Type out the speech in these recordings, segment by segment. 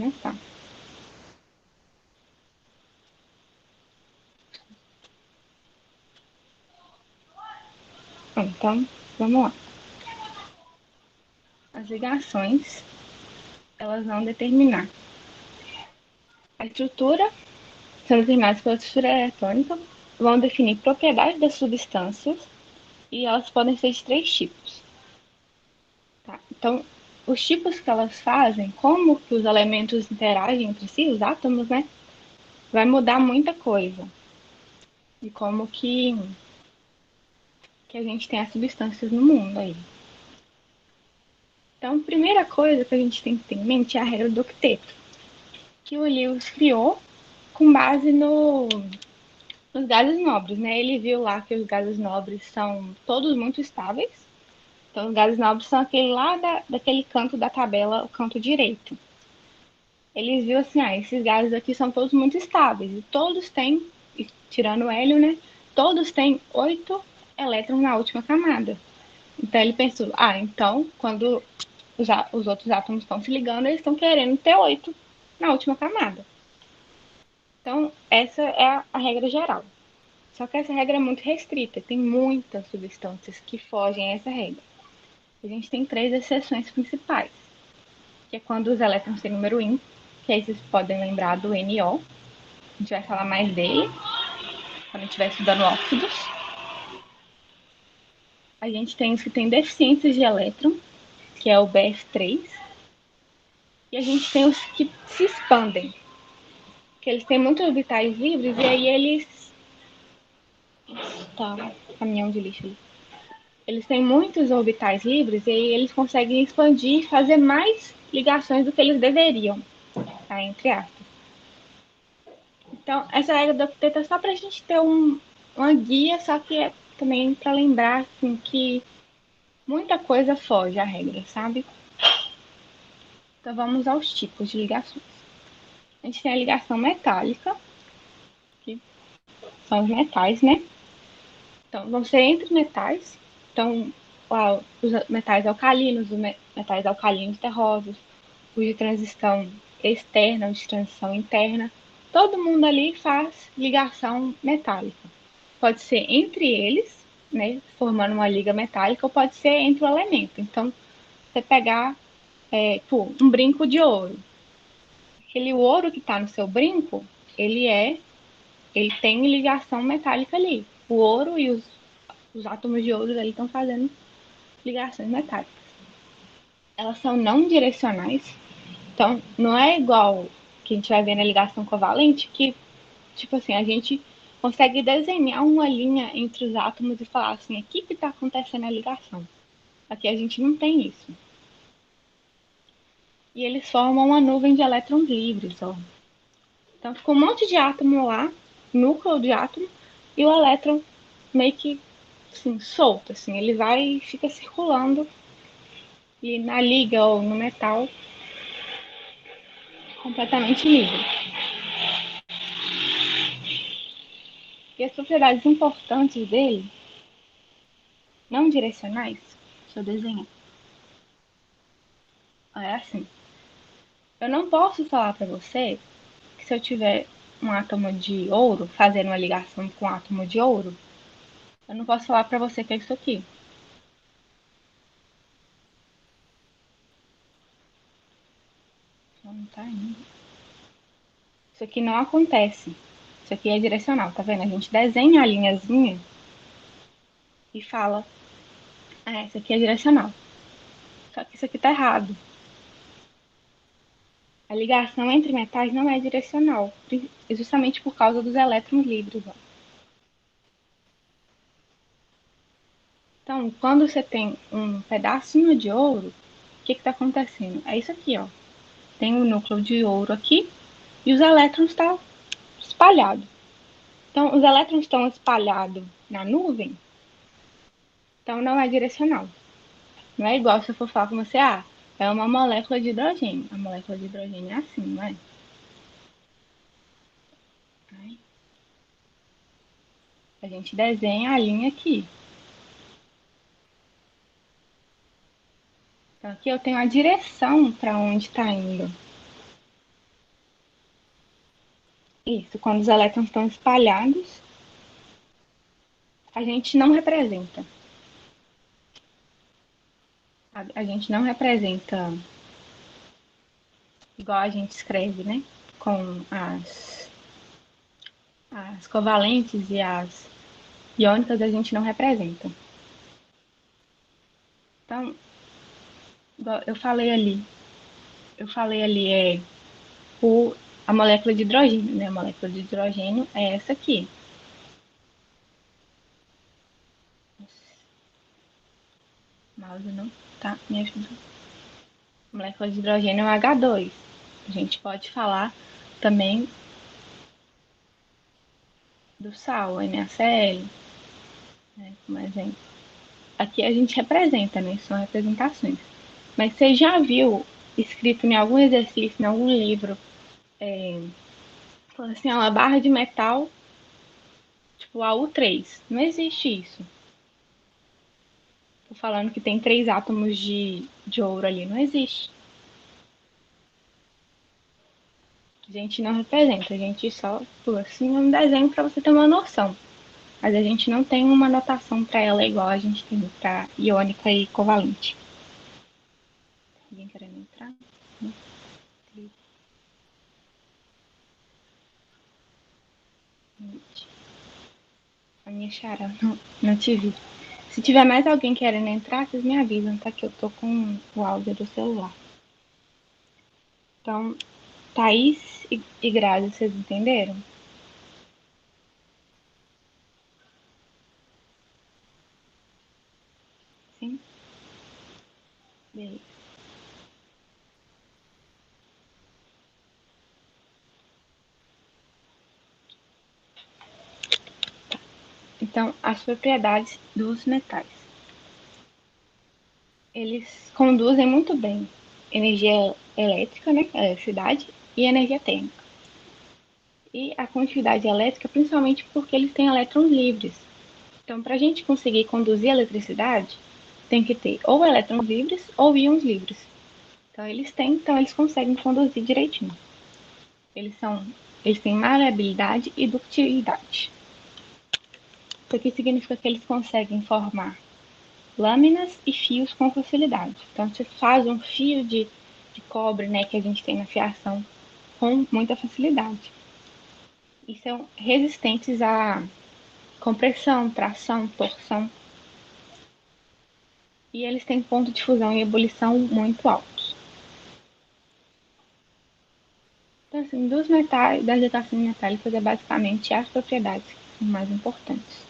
começar. Bom, então, vamos lá. As ligações, elas vão determinar a estrutura, são determinadas pela estrutura eletrônica, vão definir propriedades das substâncias e elas podem ser de 3 tipos. Tá? Então, os tipos que elas fazem, como que os elementos interagem entre si, os átomos, né? Vai mudar muita coisa. E como que a gente tem as substâncias no mundo aí. Então, a primeira coisa que a gente tem que ter em mente é a regra do octeto, que o Lewis criou com base nos gases nobres, né? Ele viu lá que os gases nobres são todos muito estáveis. Então, os gases nobres são aquele lá daquele canto da tabela, o canto direito. Ele viu assim, esses gases aqui são todos muito estáveis e todos têm, tirando o hélio, né? Todos têm 8 elétrons na última camada. Então ele pensou, então quando os outros átomos estão se ligando, eles estão querendo ter 8 na última camada. Então essa é a regra geral. Só que essa regra é muito restrita, tem muitas substâncias que fogem a essa regra. A gente tem 3 exceções principais, que é quando os elétrons têm número ímpar, que aí vocês podem lembrar do NO. A gente vai falar mais dele quando estiver estudando óxidos. A gente tem os que têm deficiências de elétron, que é o BF3. E a gente tem os que se expandem, que eles têm muitos orbitais livres e aí eles... Tá, caminhão de lixo ali. Eles têm muitos orbitais livres e aí eles conseguem expandir e fazer mais ligações do que eles deveriam, tá? Entre aspas. Então, essa regra do octeto é só para a gente ter uma guia, só que é também para lembrar assim, que muita coisa foge à regra, sabe? Então, vamos aos tipos de ligações. A gente tem a ligação metálica, que são os metais, né? Então, vão ser entre metais. Então, os metais alcalinos, os metais alcalinos terrosos, os de transição externa, os de transição interna. Todo mundo ali faz ligação metálica. Pode ser entre eles, né, formando uma liga metálica, ou pode ser entre o elemento. Então, você pegar um brinco de ouro. Aquele ouro que está no seu brinco, ele tem ligação metálica ali. O ouro e os átomos de ouro ali estão fazendo ligações metálicas. Elas são não direcionais, então não é igual que a gente vai ver na ligação covalente, que, tipo assim, a gente consegue desenhar uma linha entre os átomos e falar assim, aqui que está acontecendo a ligação. Aqui a gente não tem isso. E eles formam uma nuvem de elétrons livres, ó. Então fica um monte de átomo lá, núcleo de átomo, e o elétron meio que assim, solto, assim, ele vai e fica circulando e na liga ou no metal completamente livre. E as propriedades importantes dele, não direcionais, deixa eu desenhar. É assim, eu não posso falar para você que se eu tiver um átomo de ouro, fazendo uma ligação com um átomo de ouro, eu não posso falar para você que é isso aqui. Não tá indo. Isso aqui não acontece. Isso aqui é direcional, tá vendo? A gente desenha a linhazinha e fala, isso aqui é direcional. Só que isso aqui tá errado. A ligação entre metais não é direcional, justamente por causa dos elétrons livres. Ó. Então, quando você tem um pedacinho de ouro, o que está acontecendo? É isso aqui, ó. Tem um núcleo de ouro aqui e os elétrons estão espalhados. Então, os elétrons estão espalhados na nuvem, então não é direcional. Não é igual se eu for falar com você, é uma molécula de hidrogênio. A molécula de hidrogênio é assim, não é? A gente desenha a linha aqui. Então, aqui eu tenho a direção para onde está indo. Isso, quando os elétrons estão espalhados, a gente não representa. A gente não representa igual a gente escreve, né? Com as covalentes e as iônicas, a gente não representa. Então, eu falei ali a molécula de hidrogênio, né? A molécula de hidrogênio é essa aqui. O mouse não tá me ajudando. A molécula de hidrogênio é o H2. A gente pode falar também do sal, o NaCl, né, como exemplo. Aqui a gente representa, né? São representações. Mas você já viu escrito em algum exercício, em algum livro, falando assim, uma barra de metal, tipo AU3. Não existe isso. Tô falando que tem 3 átomos de ouro ali. Não existe. A gente não representa, a gente só pula assim um desenho para você ter uma noção. Mas a gente não tem uma notação para ela igual a gente tem para iônica e covalente. Alguém querendo entrar? A minha Xara, não te vi. Se tiver mais alguém querendo entrar, vocês me avisam, tá? Que eu tô com o áudio do celular. Então, Thaís e Grazi, vocês entenderam? Sim? Beleza. Então, as propriedades dos metais. Eles conduzem muito bem energia elétrica, né? Eletricidade e energia térmica. E a condutividade elétrica, principalmente porque eles têm elétrons livres. Então, para a gente conseguir conduzir a eletricidade, tem que ter ou elétrons livres ou íons livres. Então, eles conseguem conduzir direitinho. Eles são, eles têm maleabilidade e ductilidade. O que significa que eles conseguem formar lâminas e fios com facilidade. Então, você faz um fio de cobre, né, que a gente tem na fiação, com muita facilidade. E são resistentes a compressão, tração, torção. E eles têm ponto de fusão e ebulição muito altos. Então, assim, dos metais, das etações metálicas é basicamente as propriedades que são mais importantes.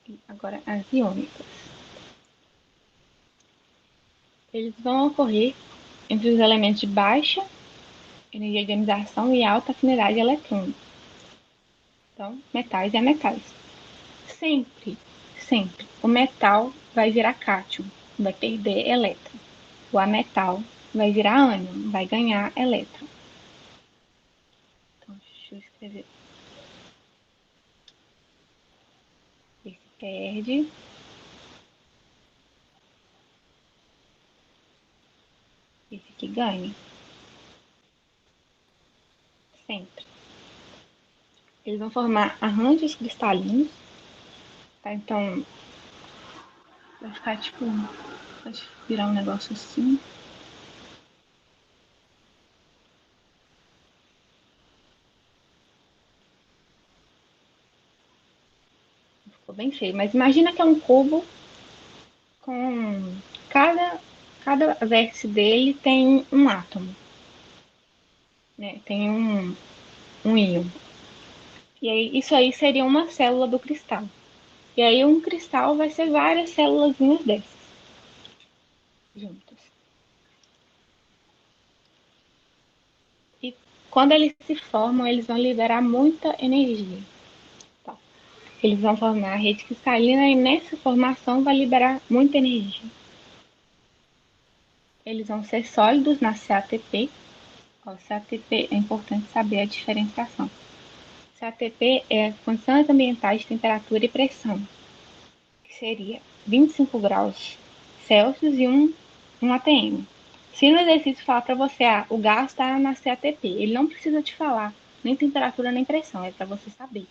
E agora, as iônicas. Eles vão ocorrer entre os elementos de baixa energia de ionização e alta afinidade eletrônica. Então, metais é metais. Sempre, sempre, o metal vai virar cátion, vai perder elétron. O ametal vai virar ânion, vai ganhar elétron. Então, deixa eu escrever. Esse perde. Esse aqui ganha. Sempre. Eles vão formar arranjos cristalinos. Tá? Então, vai ficar tipo. Pode virar um negócio assim. Ficou bem feio. Mas imagina que é um cubo com cada vértice dele tem um átomo, né? Tem um íon. E aí, isso aí seria uma célula do cristal. E aí um cristal vai ser várias células dessas juntas. E quando eles se formam, eles vão liberar muita energia. Tá? Eles vão formar a rede cristalina e nessa formação vai liberar muita energia. Eles vão ser sólidos na CATP. O CATP é importante saber a diferenciação. CATP é condições ambientais de temperatura e pressão, que seria 25 graus Celsius e 1 atm. Se no exercício falar para você, o gás está na CATP, ele não precisa te falar nem temperatura nem pressão, é para você saber.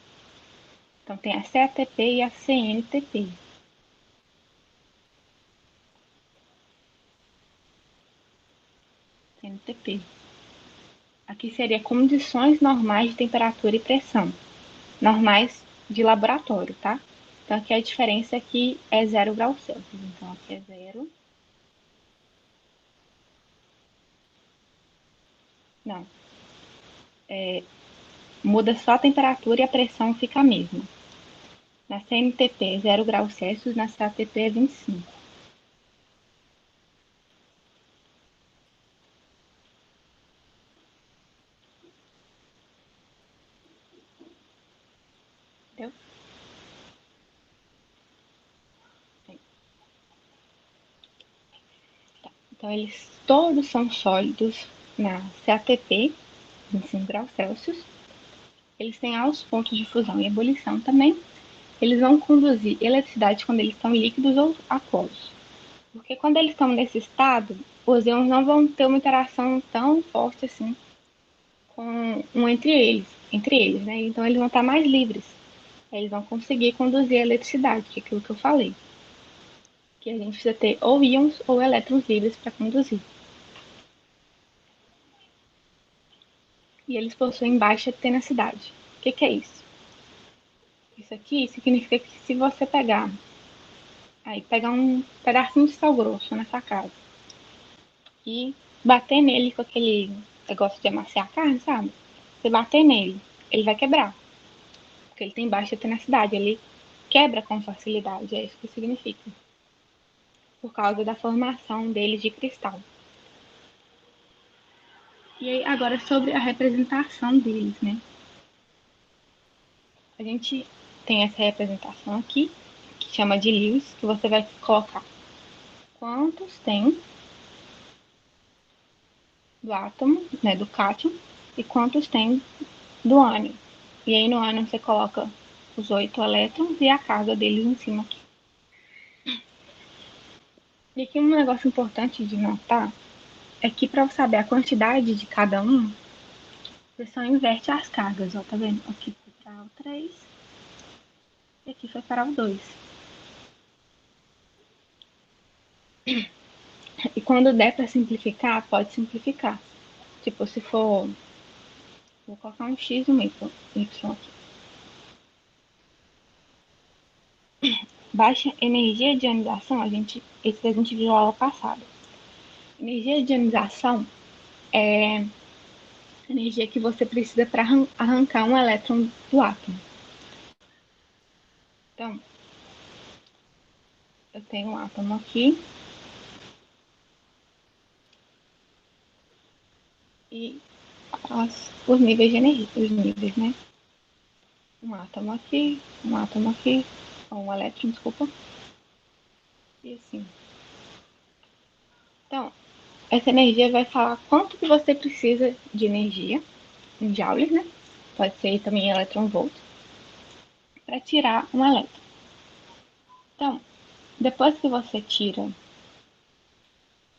Então tem a CATP e a CNTP. CNTP. Aqui seria condições normais de temperatura e pressão. Normais de laboratório, tá? Então aqui a diferença aqui é 0 graus Celsius. Então aqui é 0. Não. Muda só a temperatura e a pressão fica a mesma. Na CNTP é 0 graus Celsius, na CATP é 25. Entendeu? Então eles todos são sólidos na CATP, 25 graus Celsius. Eles têm altos pontos de fusão e ebulição também. Eles vão conduzir eletricidade quando eles estão líquidos ou aquosos. Porque quando eles estão nesse estado, os íons não vão ter uma interação tão forte assim com entre eles, né? Então eles vão estar mais livres. Eles vão conseguir conduzir a eletricidade, que é aquilo que eu falei. Que a gente precisa ter ou íons ou elétrons livres para conduzir. E eles possuem baixa tenacidade. O que é isso? Isso aqui significa que se você pegar um pedacinho de sal grosso nessa casa e bater nele com aquele negócio de amaciar a carne, sabe? Você bater nele, ele vai quebrar, porque ele tem baixa tenacidade, ele quebra com facilidade, é isso que significa, por causa da formação deles de cristal. E aí, agora sobre a representação deles, né? A gente tem essa representação aqui, que chama de Lewis, que você vai colocar quantos tem do átomo, né, do cátion, e quantos tem do ânion. E aí no ânion você coloca os 8 elétrons e a carga deles em cima aqui. E aqui um negócio importante de notar é que para saber a quantidade de cada um, você só inverte as cargas, ó, tá vendo? Aqui foi para o 3 e aqui foi para o 2. E quando der para simplificar, pode simplificar. Tipo, se for... Vou colocar um X e um Y aqui. Baixa energia de ionização, esse a gente viu na aula passada. Energia de ionização é a energia que você precisa para arrancar um elétron do átomo. Então, eu tenho um átomo aqui e os níveis de energia, os níveis, né? Um átomo aqui, um elétron, desculpa. E assim. Então, essa energia vai falar quanto que você precisa de energia, em joules, né? Pode ser também elétron volt, para tirar um elétron. Então, depois que você tira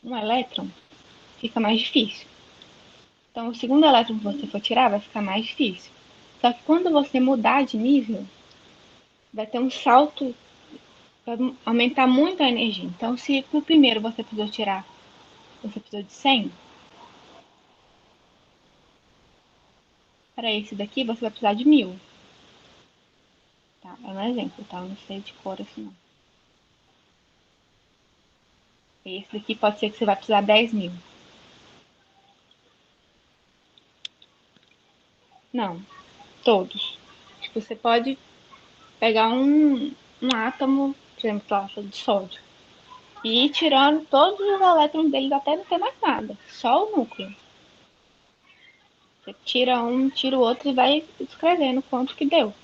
um elétron, fica mais difícil. Então, o segundo elétron que você for tirar vai ficar mais difícil. Só que quando você mudar de nível, vai ter um salto, vai aumentar muito a energia. Então, se no primeiro você precisou tirar, você precisou de 100, para esse daqui você vai precisar de 1000. Tá? É um exemplo, tá? Eu não sei de cor assim não. Esse daqui pode ser que você vai precisar 10.000. Não, todos. Tipo, você pode pegar um átomo, por exemplo, de sódio, e ir tirando todos os elétrons deles até não ter mais nada, só o núcleo. Você tira um, tira o outro e vai escrevendo quanto que deu,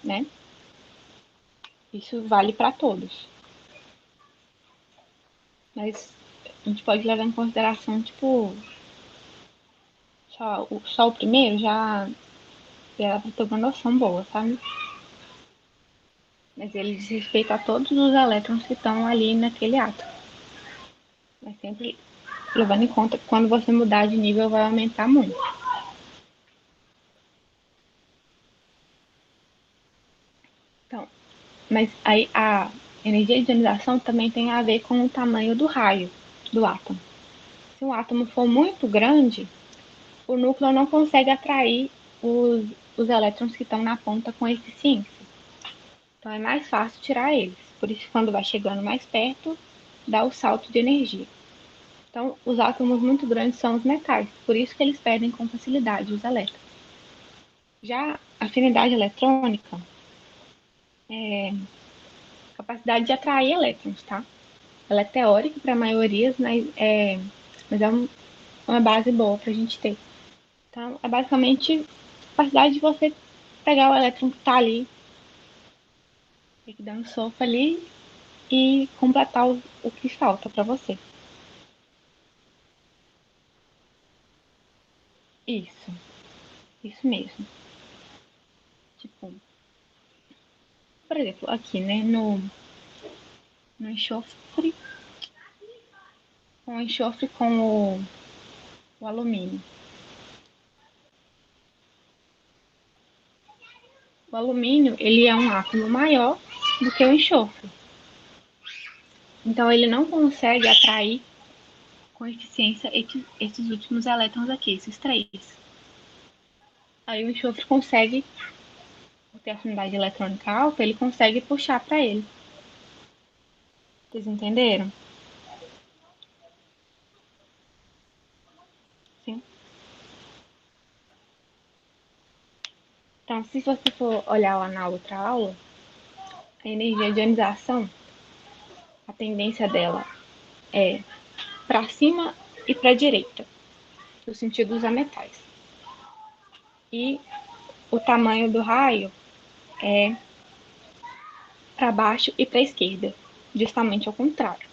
né? Isso vale para todos. Mas a gente pode levar em consideração, tipo, só o primeiro já dá pra ter uma noção boa, sabe? Mas ele diz respeito a todos os elétrons que estão ali naquele átomo. Mas sempre levando em conta que quando você mudar de nível vai aumentar muito. Então, mas aí a energia de ionização também tem a ver com o tamanho do raio do átomo. Se um átomo for muito grande, o núcleo não consegue atrair os elétrons que estão na ponta com eficiência. Então é mais fácil tirar eles. Por isso, quando vai chegando mais perto, dá o salto de energia. Então, os átomos muito grandes são os metais, por isso que eles perdem com facilidade os elétrons. Já a afinidade eletrônica é a capacidade de atrair elétrons, tá? Ela é teórica para a maioria, mas é uma base boa para a gente ter. Então, é basicamente a capacidade de você pegar o elétron que está ali, que dá um soco ali, e completar o que falta para você. Isso mesmo. Tipo, por exemplo, aqui, né, no enxofre, com o alumínio. O alumínio, ele é um átomo maior do que o enxofre. Então, ele não consegue atrair com eficiência esses últimos elétrons aqui, esses três. Aí o enxofre consegue, por ter afinidade eletrônica alta, ele consegue puxar para ele. Vocês entenderam? Sim. Então, se você for olhar lá na outra aula, a energia de ionização, a tendência dela é para cima e para a direita, no sentido dos metais. E o tamanho do raio é para baixo e para a esquerda, justamente ao contrário.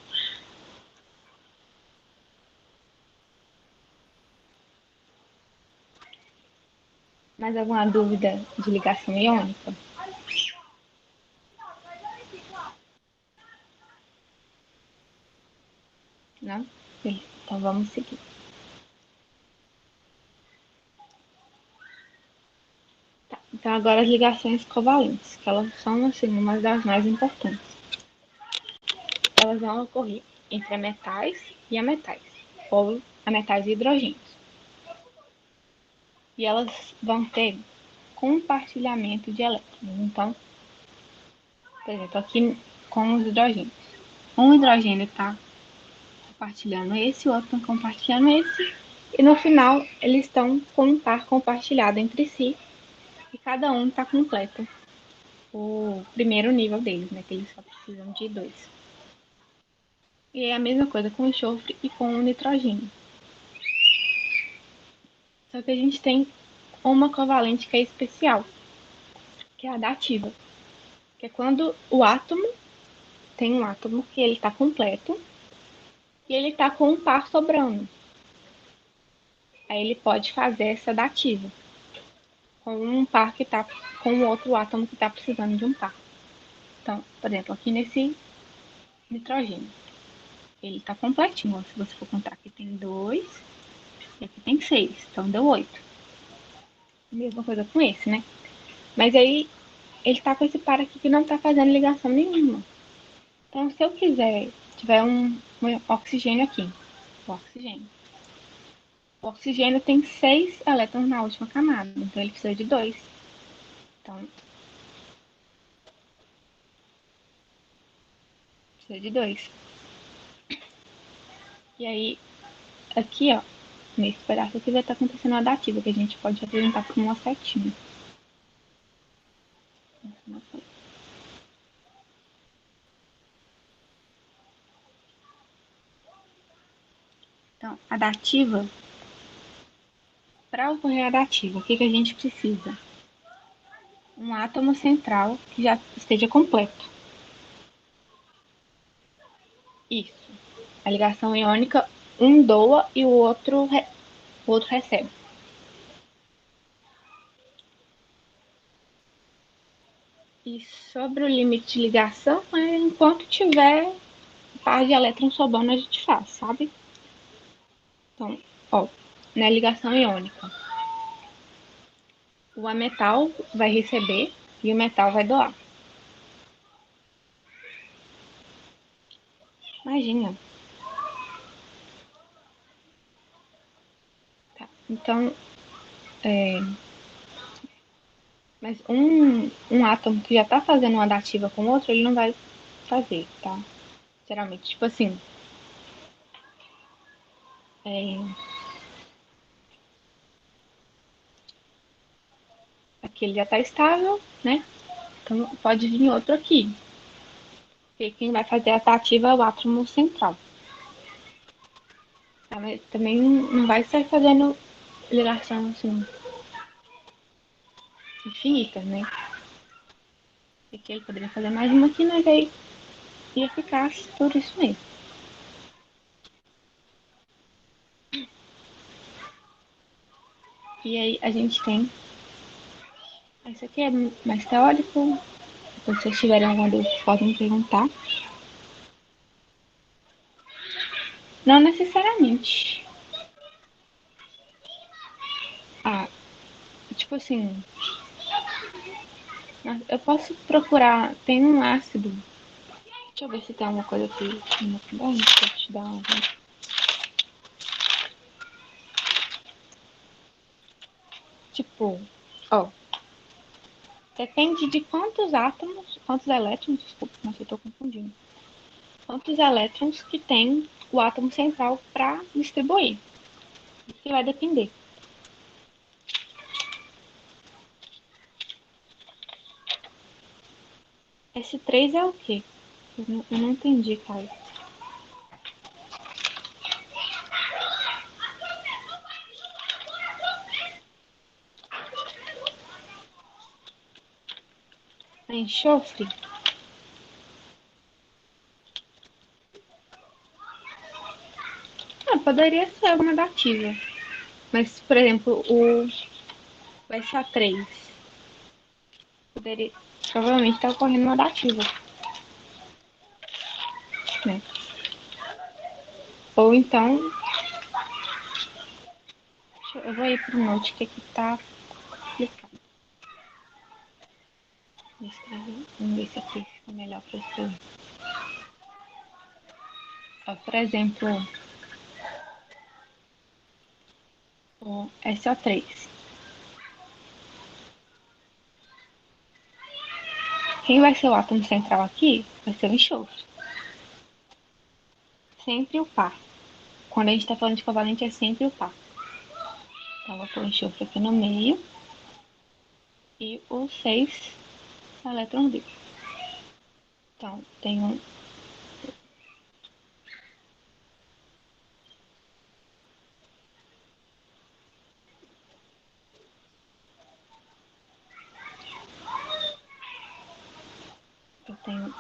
Mais alguma dúvida de ligação iônica? Não? Então vamos seguir. Tá. Então agora as ligações covalentes, que elas são assim uma das mais importantes. Elas vão ocorrer entre metais e ametais, ou ametais e hidrogênios. E elas vão ter compartilhamento de elétrons. Então, por exemplo, aqui com os hidrogênios. Um hidrogênio está compartilhando esse, o outro está compartilhando esse, e no final eles estão com um par compartilhado entre si, e cada um está completo o primeiro nível deles, né? Que eles só precisam de dois. E é a mesma coisa com o enxofre e com o nitrogênio. Só que a gente tem uma covalente que é especial, que é a da ativa. Que é quando o átomo tem um átomo que ele está completo e ele está com um par sobrando. Aí ele pode fazer essa dativa com um par que está com o outro átomo que está precisando de um par. Então, por exemplo, aqui nesse nitrogênio, ele está completinho. Ó, se você for contar, aqui tem dois e aqui tem seis, então deu 8. Mesma coisa com esse, né? Mas aí ele está com esse par aqui que não está fazendo ligação nenhuma. Então, se eu quiser, tiver um oxigênio aqui, o oxigênio. O oxigênio tem 6 elétrons na última camada, então ele precisa de 2. Então, precisa de 2. E aí, aqui, ó, nesse pedaço aqui vai estar acontecendo uma dativa, que a gente pode representar com uma setinha. Então, a dativa, para ocorrer a dativa, o que a gente precisa? Um átomo central que já esteja completo. Isso. A ligação iônica, um doa e o outro recebe. E sobre o limite de ligação, enquanto tiver par de elétrons sobrando, a gente faz, sabe? Então, ó, na ligação iônica, o ametal vai receber e o metal vai doar. Imagina. Tá. Então, mas um átomo que já está fazendo uma dativa com o outro, ele não vai fazer, tá? Geralmente, tipo assim, é, aqui ele já está estável, né? Então pode vir outro aqui. Porque quem vai fazer a dativa é o átomo central. Tá? Mas também não vai sair fazendo ligação assim, infinita, né? Porque ele poderia fazer mais uma aqui, mas aí ia ficar por isso mesmo. E aí a gente tem. Isso aqui é mais teórico. Se vocês tiverem alguma dúvida, podem perguntar. Não necessariamente. Ah, tipo assim, eu posso procurar. Tem um ácido. Deixa eu ver se tem alguma coisa aqui no caderno pra te dar uma. Tipo, ó, depende de quantos átomos, quantos elétrons, desculpa, mas eu tô confundindo. Quantos elétrons que tem o átomo central para distribuir. Isso que vai depender. S3 é o quê? Eu não entendi, cara. É enxofre? Ah, poderia ser uma dativa. Mas, por exemplo, o SA3 poderia, provavelmente está ocorrendo uma dativa, né? Ou então, eu vou ir pro note que aqui tá explicado. Vamos ver se aqui fica melhor para escrever. Ó, por exemplo, o SO3. Quem vai ser o átomo central aqui vai ser o enxofre. Sempre o par. Quando a gente está falando de covalente, é sempre o par. Então, vou pôr o enxofre aqui no meio e os 6 elétrons livres. Então, tem um. Eu tenho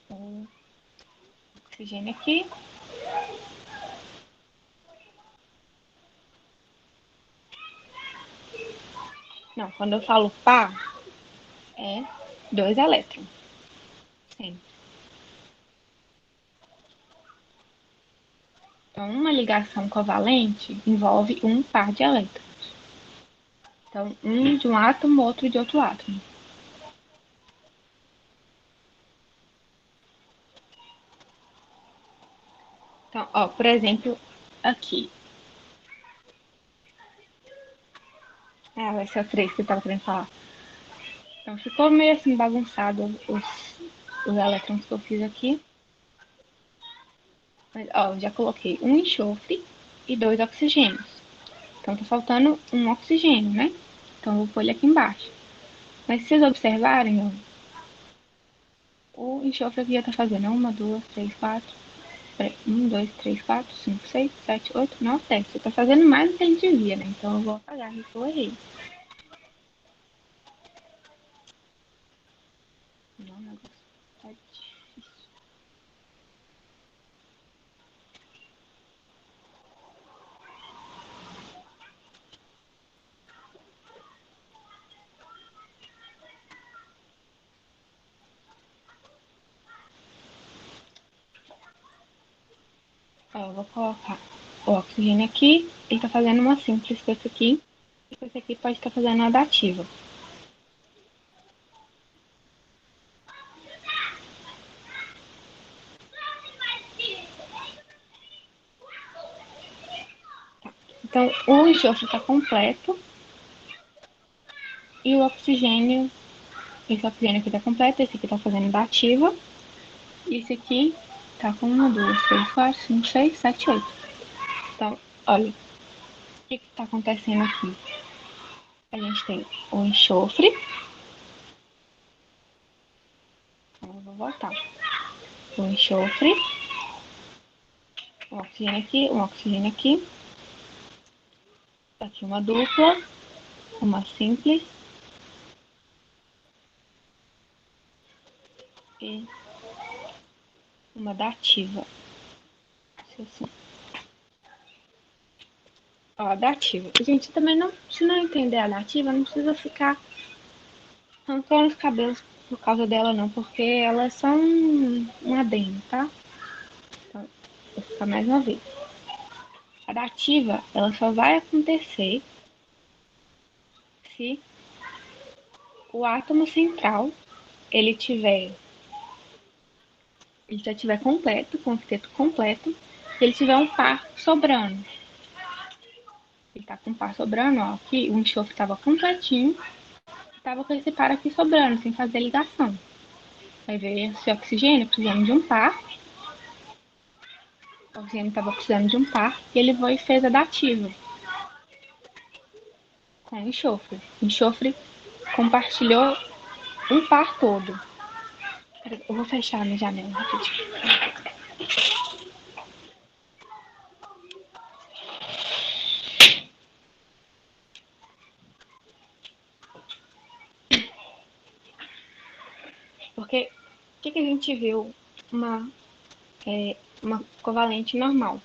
o oxigênio aqui. Não, quando eu falo par, é 2 elétrons. Sempre. Então, uma ligação covalente envolve um par de elétrons. Então, um de um átomo, outro de outro átomo. Então, ó, por exemplo, aqui. Vai ser o 3 que eu tava querendo falar. Então, ficou meio assim bagunçado os elétrons que eu fiz aqui. Mas, ó, já coloquei um enxofre e 2 oxigênios. Então, tá faltando um oxigênio, né? Então, eu vou pôr ele aqui embaixo. Mas se vocês observarem, ó, o enxofre aqui já tá fazendo uma, duas, três, quatro. Peraí, um, dois, três, quatro, cinco, seis, sete, oito, nove, 10. Você tá fazendo mais do que a gente devia, né? Então, eu vou apagar aqui que eu errei. Não, o negócio tá difícil. Ó, eu vou colocar. o oxigênio aqui, ele está fazendo uma simples com esse aqui, e com esse aqui pode estar fazendo uma dativa. Então, o enxofre está completo e o oxigênio, esse oxigênio aqui está completo, esse aqui está fazendo dativa, e esse aqui está com 1, 2, 3, 4, 5, 6, 7, 8. Então, olha, o que está acontecendo aqui? A gente tem o enxofre, então eu vou voltar, o enxofre, um oxigênio aqui, aqui uma dupla, uma simples e uma dativa. Assim. Ó, a dativa. A gente também não, se não entender a dativa, não precisa ficar arrancando os cabelos por causa dela não, porque ela é só um adendo, tá? Então, vou ficar mais uma vez. A dativa, ela só vai acontecer se o átomo central ele já tiver completo, com o octeto completo, se ele tiver um par sobrando. Ele tá com um par sobrando, ó, aqui o enxofre estava completinho, estava com esse par aqui sobrando, sem fazer ligação. Vai ver esse oxigênio precisando de um par, o oxigênio estava precisando de um par, e ele foi e fez a dativa com o enxofre. O enxofre compartilhou um par todo. Eu vou fechar a minha janela rapidinho. Porque o que a gente viu? Uma covalente normal.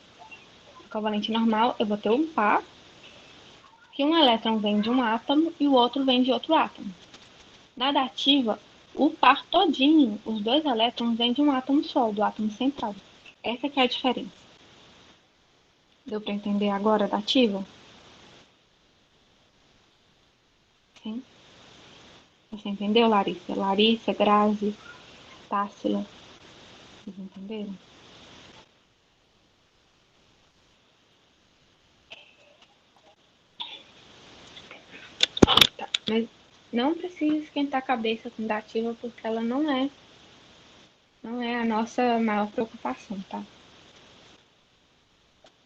Covalente normal, eu vou ter um par, que um elétron vem de um átomo e o outro vem de outro átomo. Na dativa, o par todinho, os dois elétrons vêm de um átomo só, do átomo central. Essa que é a diferença. Deu para entender agora a dativa? Sim? Você entendeu, Larissa? Larissa, Grazi, Tássila. Vocês entenderam? Tá. Mas não precisa esquentar a cabeça com dativa, porque ela não é a nossa maior preocupação, tá?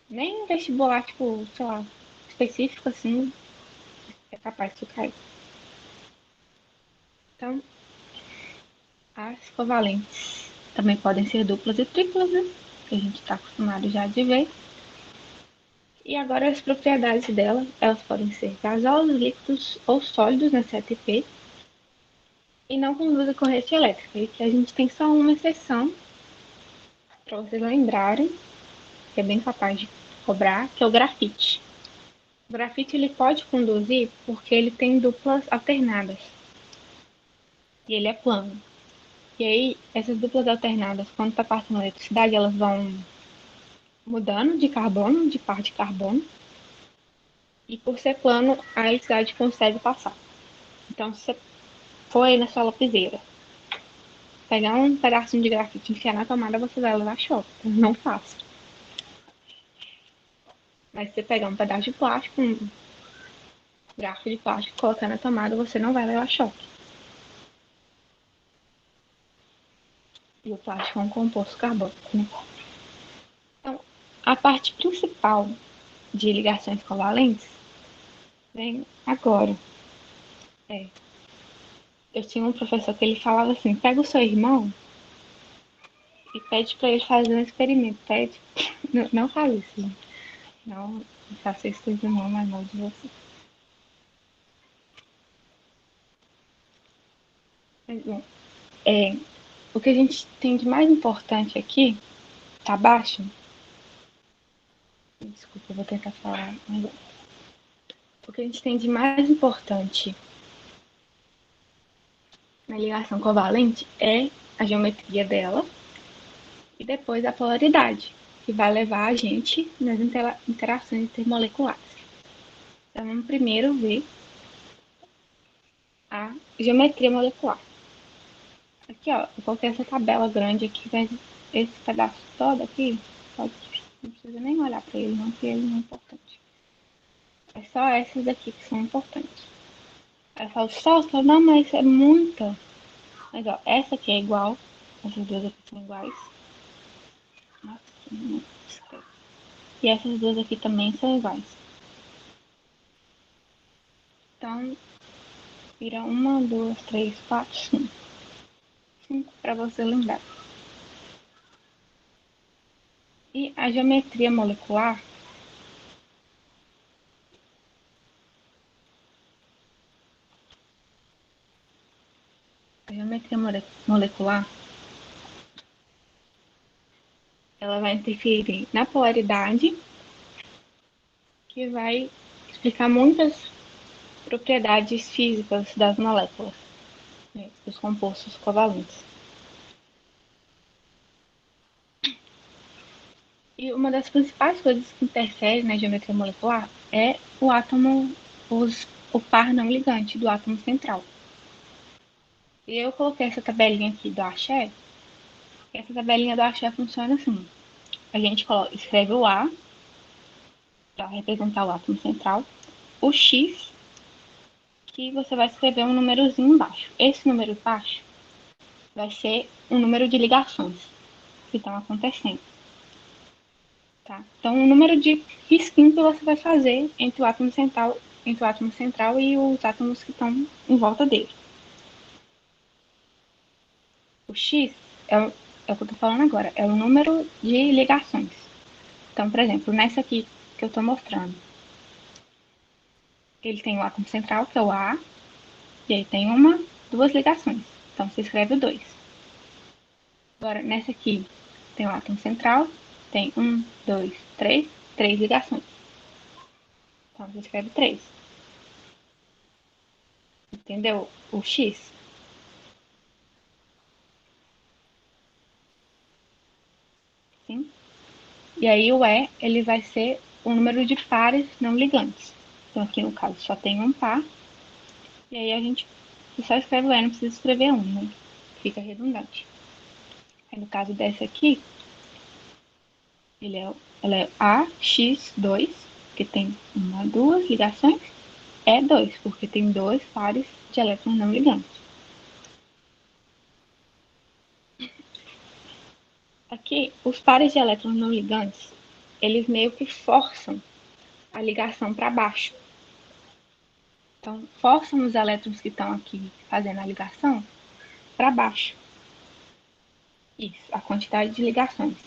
Nem vestibular, tipo, sei lá, específico assim, é capaz de cair. Então, as covalentes também podem ser duplas e triplas, né? Que a gente está acostumado já de ver. E agora as propriedades dela, elas podem ser gasosos, líquidos ou sólidos nessa ATP e não conduzem corrente elétrica. E que a gente tem só uma exceção, para vocês lembrarem, que é bem capaz de cobrar, que é o grafite. O grafite ele pode conduzir porque ele tem duplas alternadas e ele é plano. E aí, essas duplas alternadas, quando está passando a eletricidade, elas vão mudando de carbono, de par de carbono, e por ser plano, a eletricidade consegue passar. Então, se você for aí na sua lapiseira, pegar um pedacinho de grafite e enfiar na tomada, você vai levar choque. Não faça. Mas se você pegar um pedaço de plástico, um garfo de plástico, colocar na tomada, você não vai levar choque. E o plástico é um composto carbônico, né? Então, a parte principal de ligações covalentes vem agora. É, eu tinha um professor que ele falava assim, pega o seu irmão e pede para ele fazer um experimento. Pede, não faz isso, gente. Não faça isso com o irmão mais novo de você. Mas, bom, o que a gente tem de mais importante aqui, tá abaixo, desculpa, eu vou tentar falar, mas o que a gente tem de mais importante na ligação covalente é a geometria dela e depois a polaridade. que vai levar a gente nas interações intermoleculares. Então, vamos primeiro ver a geometria molecular. Aqui, ó, eu coloquei essa tabela grande aqui, mas esse pedaço todo aqui, pode, não precisa nem olhar para ele, não, porque ele não é importante. É só essas daqui que são importantes. Aí eu falo, só, não, mas é muita. Mas, ó, essa aqui é igual, essas duas aqui são iguais. Nossa, não escreve. E essas duas aqui também são iguais. Então, vira uma, duas, três, quatro, cinco. Cinco para você lembrar. E a geometria molecular, molecular, ela vai interferir na polaridade, que vai explicar muitas propriedades físicas das moléculas, né, dos compostos covalentes. E uma das principais coisas que interfere na geometria molecular é o átomo, o par não ligante do átomo central. E eu coloquei essa tabelinha aqui do axé. Essa tabelinha do axé funciona assim. A gente escreve o A para representar o átomo central, o X, que você vai escrever um númerozinho embaixo. Esse número embaixo vai ser o número de ligações que estão acontecendo. Tá? Então, o número de risquinhos que você vai fazer entre o átomo central e os átomos que estão em volta dele. O X é o que eu estou falando agora, é o número de ligações. Então, por exemplo, nessa aqui que eu estou mostrando, ele tem o átomo central, que é o A, e aí tem duas ligações. Então, você escreve o 2. Agora, nessa aqui, tem o átomo central, tem três ligações. Então, você escreve 3. Entendeu? O X. Sim? E aí o E, ele vai ser o número de pares não ligantes. Então, aqui no caso, só tem um par. E aí a gente só escreve o E, não precisa escrever um, né? Fica redundante. Aí no caso dessa aqui, ela é AX2, que tem duas ligações. E2, porque tem dois pares de elétrons não ligantes. Aqui, os pares de elétrons não ligantes, eles meio que forçam a ligação para baixo. Então, forçam os elétrons que estão aqui fazendo a ligação para baixo. Isso, a quantidade de ligações.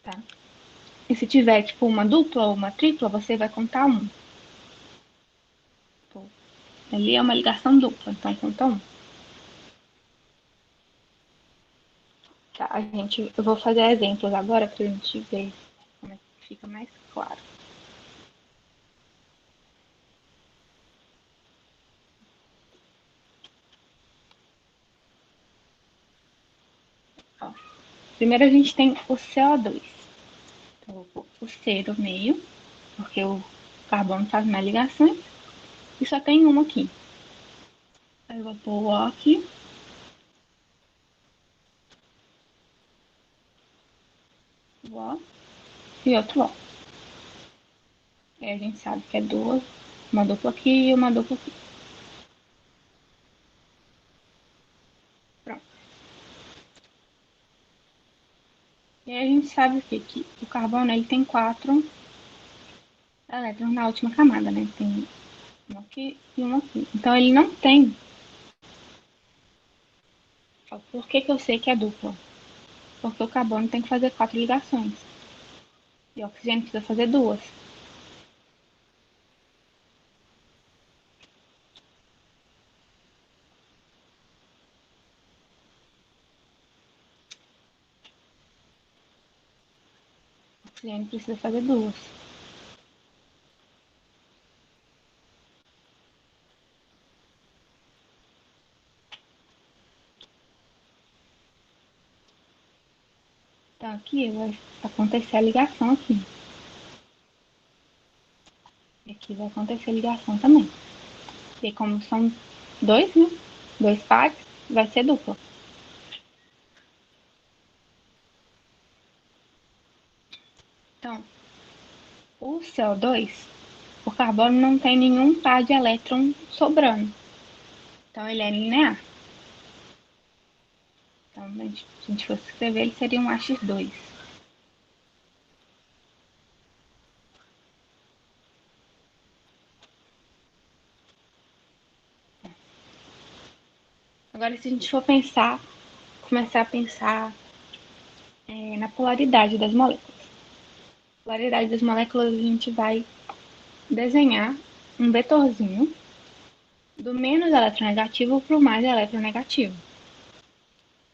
Tá? E se tiver, tipo, uma dupla ou uma tripla, você vai contar um. Tipo, ali é uma ligação dupla, então conta um. Tá, eu vou fazer exemplos agora para a gente ver como é que fica mais claro. Ó, primeiro a gente tem o CO2. Então, eu vou pôr o C do meio, porque o carbono faz mais ligações, e só tem uma aqui. Aí eu vou pôr o O aqui, o O e outro O. Aí a gente sabe que é duas, uma dupla aqui e uma dupla aqui. Pronto. E aí a gente sabe o quê? Que o carbono ele tem quatro elétrons na última camada, né? Tem um aqui e um aqui. Então ele não tem. Por que eu sei que é dupla? Porque o carbono tem que fazer quatro ligações. E o oxigênio precisa fazer duas. O oxigênio precisa fazer duas. Então aqui vai acontecer a ligação aqui. E aqui vai acontecer a ligação também. E como são dois, né? Dois pares, vai ser dupla. Então, o CO2, o carbono não tem nenhum par de elétron sobrando. Então ele é linear. Então, se a gente fosse escrever, ele seria um AX2. Agora, se a gente for começar a pensar na polaridade das moléculas. A polaridade das moléculas, a gente vai desenhar um vetorzinho do menos eletronegativo para o mais eletronegativo.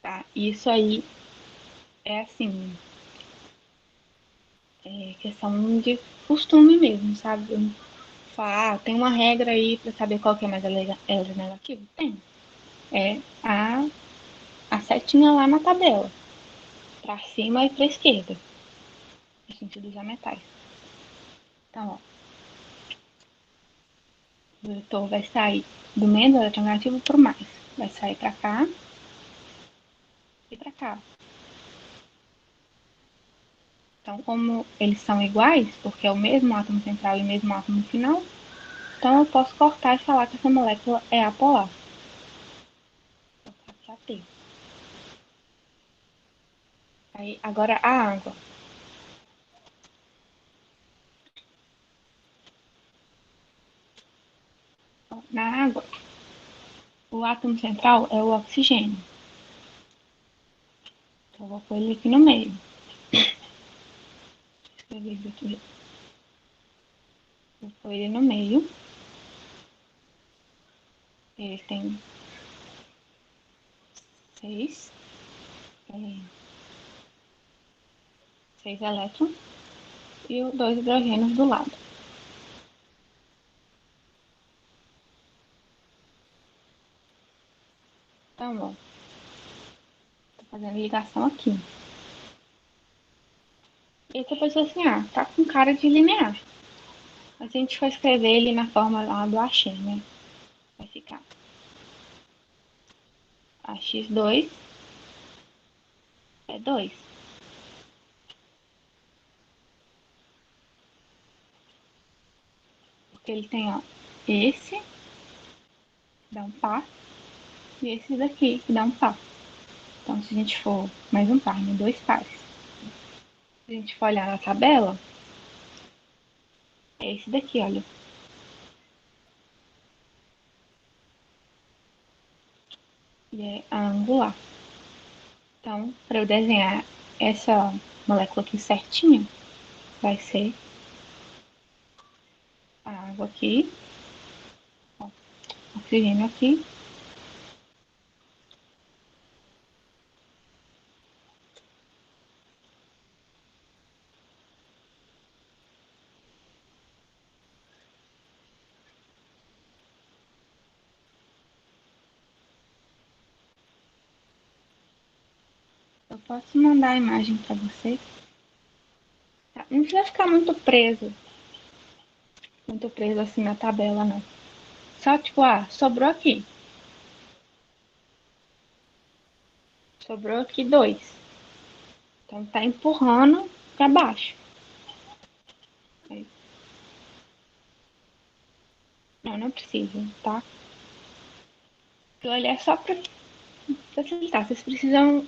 Tá? Isso aí é assim, questão de costume mesmo, sabe? Falar, tem uma regra aí para saber qual que é mais eletronegativo? Tem. É a setinha lá na tabela, para cima e para esquerda, no sentido dos metais. Então, ó, o vetor vai sair do menos eletronegativo para o mais. Vai sair para cá e para cá. Então, como eles são iguais, porque é o mesmo átomo central e o mesmo átomo final, então eu posso cortar e falar que essa molécula é apolar. Vou colocar aqui AT. Aí, agora a água. Na água, o átomo central é o oxigênio. Então, eu vou pôr ele aqui no meio. Escrever isso aqui. Vou pôr ele no meio. Ele tem 6, é, 6 elétrons e dois hidrogênios do lado. Então, ó, tô fazendo ligação aqui. E aí você pensou assim, tá com cara de linear. Mas a gente vai escrever ele na forma lá do Axé, né? Vai ficar AX2 é 2. Porque ele tem, ó, esse, que dá um par, e esse daqui, que dá um par. Então, se a gente for mais um par, né? Dois pares. Se a gente for olhar na tabela, é esse daqui, olha. E é a angular. Então, para eu desenhar essa molécula aqui certinha, vai ser a água aqui, ó, oxigênio aqui, eu posso mandar a imagem para você. Tá? Não precisa ficar muito preso assim na tabela, não. Só tipo, sobrou aqui. Sobrou aqui 2. Então tá empurrando para baixo. Não, não precisa, tá? Aquilo ali é só para facilitar. Vocês precisam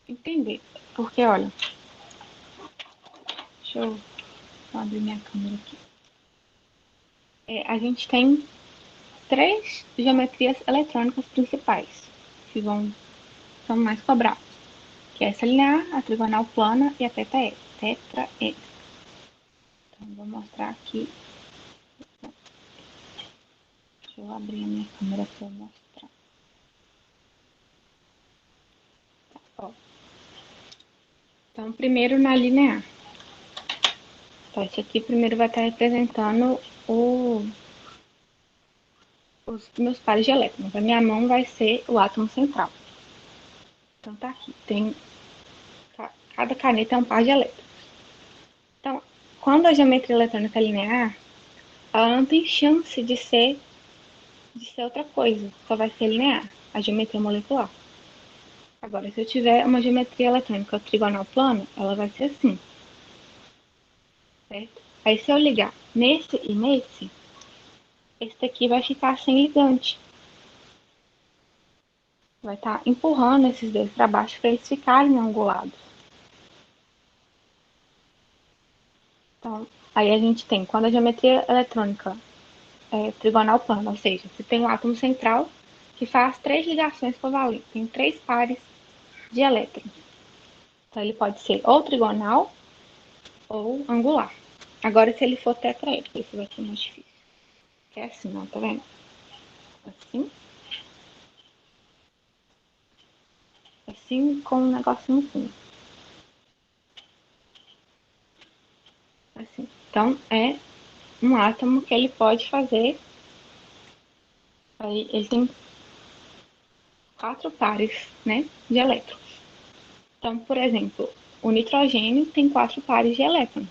entender. Porque, olha, deixa eu abrir minha câmera aqui. A gente tem três geometrias eletrônicas principais que são mais cobradas, que é essa linear, a trigonal plana e a tetraédrica. Então, vou mostrar aqui. Deixa eu abrir a minha câmera para mostrar. Tá, ó. Então, primeiro na linear. Então, esse aqui primeiro vai estar representando os meus pares de elétrons. A minha mão vai ser o átomo central. Então tá aqui, cada caneta é um par de elétrons. Então, quando a geometria eletrônica é linear, ela não tem chance de ser outra coisa, só vai ser linear, a geometria molecular. Agora, se eu tiver uma geometria eletrônica trigonal plana, ela vai ser assim, certo? Aí, se eu ligar nesse e nesse, esse daqui vai ficar sem ligante. Vai estar empurrando esses dois para baixo para eles ficarem angulados. Então, aí a gente tem, quando a geometria eletrônica é trigonal plana, ou seja, você tem um átomo central que faz três ligações covalentes, tem três pares de elétrons. Então, ele pode ser ou trigonal ou angular. Agora, se ele for tetraédrico, isso vai ser mais difícil. Que é assim, ó, tá vendo? Assim. Assim com um negocinho assim. Assim. Então, é um átomo que ele pode fazer. Aí, ele tem quatro pares, né, de elétrons. Então, por exemplo, o nitrogênio tem quatro pares de elétrons.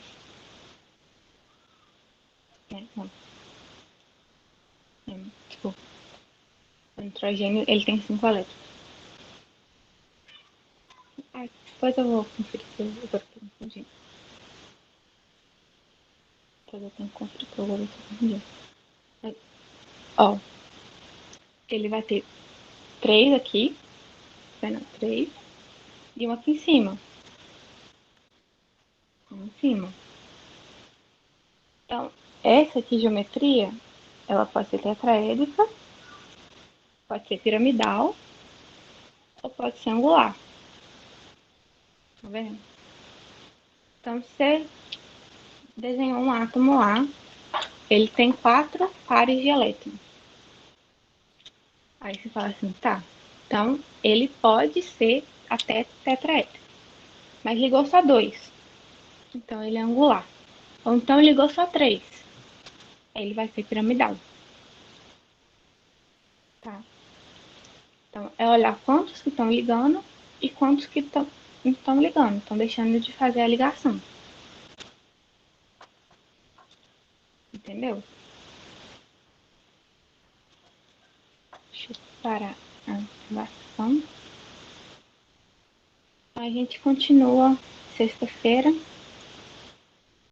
Né? Não, desculpa. O nitrogênio ele tem cinco elétrons. Ah, depois eu vou conferir que eu agora tô confundindo. Depois eu tenho que conferir que eu vou ver se eu confundi. Ó, ele vai ter três aqui, tá vendo? Três. E um aqui em cima. Um em cima. Então, essa aqui geometria, ela pode ser tetraédrica, pode ser piramidal ou pode ser angular. Tá vendo? Então, você desenhou um átomo lá, ele tem quatro pares de elétrons. Aí você fala assim, tá. Então, ele pode ser até tetraédrico. Mas ligou só dois. Então, ele é angular. Ou então, ligou só três. Aí ele vai ser piramidal. Tá? Então, é olhar quantos que estão ligando e quantos que estão ligando. Estão deixando de fazer a ligação. Entendeu? Deixa eu parar a gravação. A gente continua sexta-feira